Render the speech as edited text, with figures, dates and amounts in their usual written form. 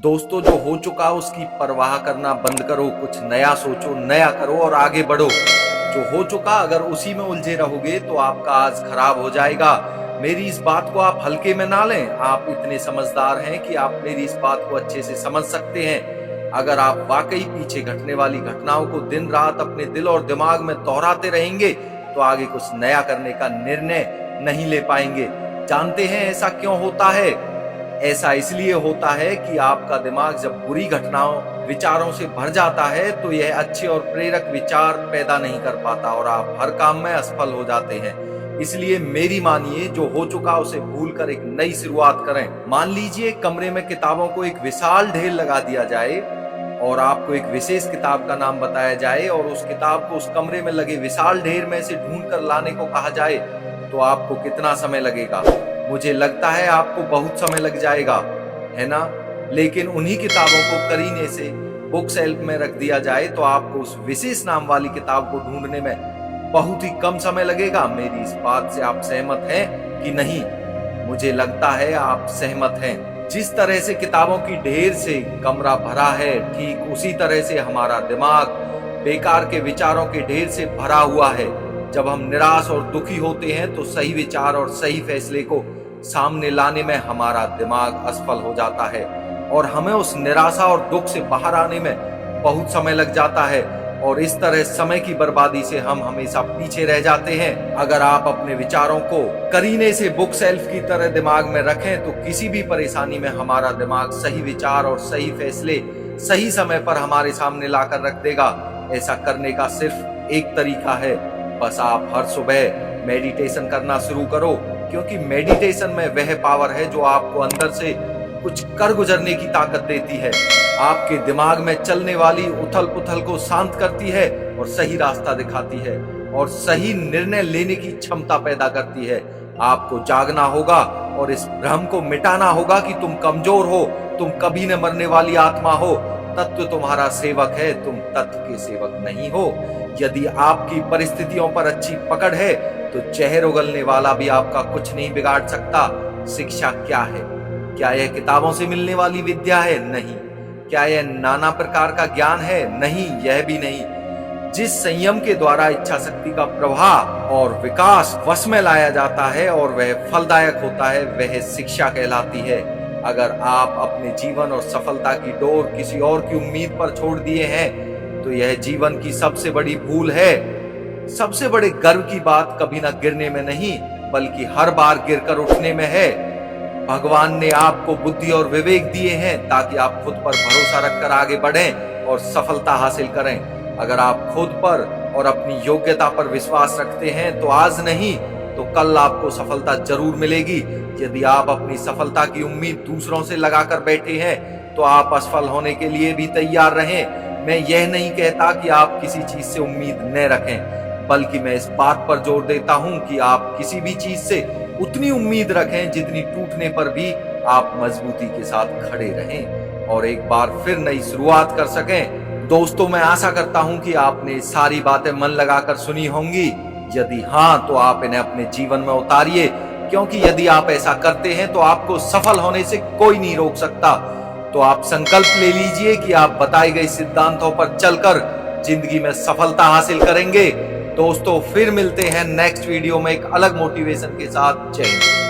दोस्तों, जो हो चुका उसकी परवाह करना बंद करो। कुछ नया सोचो, नया करो और आगे बढ़ो। जो हो चुका अगर उसी में उलझे रहोगे तो आपका आज खराब हो जाएगा। मेरी इस बात को आप हल्के में ना लें। आप इतने समझदार हैं कि आप मेरी इस बात को अच्छे से समझ सकते हैं। अगर आप वाकई पीछे घटने वाली घटनाओं को दिन रात अपने दिल और दिमाग में दोहराते रहेंगे तो आगे कुछ नया करने का निर्णय नहीं ले पाएंगे। जानते हैं ऐसा क्यों होता है? ऐसा इसलिए होता है कि आपका दिमाग जब बुरी घटनाओं विचारों से भर जाता है तो यह अच्छे और प्रेरक विचार पैदा नहीं कर पाता और आप हर काम में असफल हो जाते हैं। इसलिए मेरी मानिए, जो हो चुका उसे भूलकर एक नई शुरुआत करें। मान लीजिए कमरे में किताबों को एक विशाल ढेर लगा दिया जाए और आपको एक विशेष किताब का नाम बताया जाए और उस किताब को उस कमरे में लगे विशाल ढेर में से ढूंढ कर लाने को कहा जाए तो आपको कितना समय लगेगा? मुझे लगता है आपको बहुत समय लग जाएगा, है ना? लेकिन उन्हीं किताबों को करीने से बुक शेल्फ में रख दिया जाए तो आपको उस विशेष नाम वाली किताब को ढूंढने में बहुत ही कम समय लगेगा। मेरी इस बात से आप सहमत हैं कि नहीं? मुझे लगता है आप सहमत हैं। जिस तरह से किताबों की ढेर से कमरा भरा है, ठीक उसी तरह से हमारा दिमाग बेकार के विचारों के ढेर से भरा हुआ है। जब हम निराश और दुखी होते हैं तो सही विचार और सही फैसले को सामने लाने में हमारा दिमाग असफल हो जाता है और हमें उस निराशा और दुख से बाहर आने में बहुत समय लग जाता है और इस तरह समय की बर्बादी से हम हमेशा पीछे रह जाते हैं। अगर आप अपने विचारों को करीने से बुक शेल्फ की तरह दिमाग में रखें तो किसी भी परेशानी में हमारा दिमाग सही विचार और सही फैसले सही समय पर हमारे सामने लाकर रख देगा। ऐसा करने का सिर्फ एक तरीका है, बस आप हर सुबह मेडिटेशन करना शुरू करो, क्योंकि मेडिटेशन में वह पावर है जो आपको अंदर से कुछ कर गुजरने की ताकत देती है, आपके दिमाग में चलने वाली उथल पुथल को शांत करती है और सही रास्ता दिखाती है और सही निर्णय लेने की क्षमता पैदा करती है। आपको जागना होगा और इस भ्रम को मिटाना होगा कि तुम कमजोर हो, तुम कभी न मरने वाली आत्मा हो। तत्व तुम्हारा सेवक है, तुम तत्व के सेवक नहीं हो। यदि आपकी परिस्थितियों पर अच्छी पकड़ है तो जहर उगलने वाला भी आपका कुछ नहीं बिगाड़ सकता। शिक्षा क्या है? क्या यह किताबों से मिलने वाली विद्या है? नहीं। क्या यह नाना प्रकार का ज्ञान है? नहीं, यह भी नहीं। जिस संयम के द्वारा इच्छा शक्ति का प्रवाह और विकास वश में लाया जाता है और वह फलदायक होता है, वह शिक्षा कहलाती है। अगर आप अपने जीवन और सफलता की डोर किसी और की उम्मीद पर छोड़ दिए हैं तो यह जीवन की सबसे बड़ी भूल है। सबसे बड़े गर्व की बात कभी ना गिरने में नहीं बल्कि हर बार गिरकर उठने में है। भगवान ने आपको बुद्धि और विवेक दिए हैं ताकि आप खुद पर भरोसा रखकर आगे बढ़ें और सफलता हासिल करें। अगर आप खुद पर और अपनी योग्यता पर विश्वास रखते हैं तो आज नहीं तो कल आपको सफलता जरूर मिलेगी। यदि आप अपनी सफलता की उम्मीद दूसरों से लगाकर बैठे हैं तो आप असफल होने के लिए भी तैयार रहें। मैं यह नहीं कहता कि आप किसी चीज से उम्मीद न रखें, बल्कि मैं इस बात पर जोर देता हूं कि आप किसी भी चीज से उतनी उम्मीद रखें जितनी टूटने पर भी आप मजबूती के साथ खड़े रहें और एक बार फिर नई शुरुआत कर सकें। दोस्तों, मैं आशा करता हूं कि आपने सारी बातें मन लगाकर सुनी होंगी। यदि हाँ तो आप इन्हें अपने जीवन में उतारिए, क्योंकि यदि आप ऐसा करते हैं तो आपको सफल होने से कोई नहीं रोक सकता। तो आप संकल्प ले लीजिए कि आप बताए गए सिद्धांतों पर चलकर जिंदगी में सफलता हासिल करेंगे। दोस्तों, फिर मिलते हैं नेक्स्ट वीडियो में एक अलग मोटिवेशन के साथ। जय हिंद।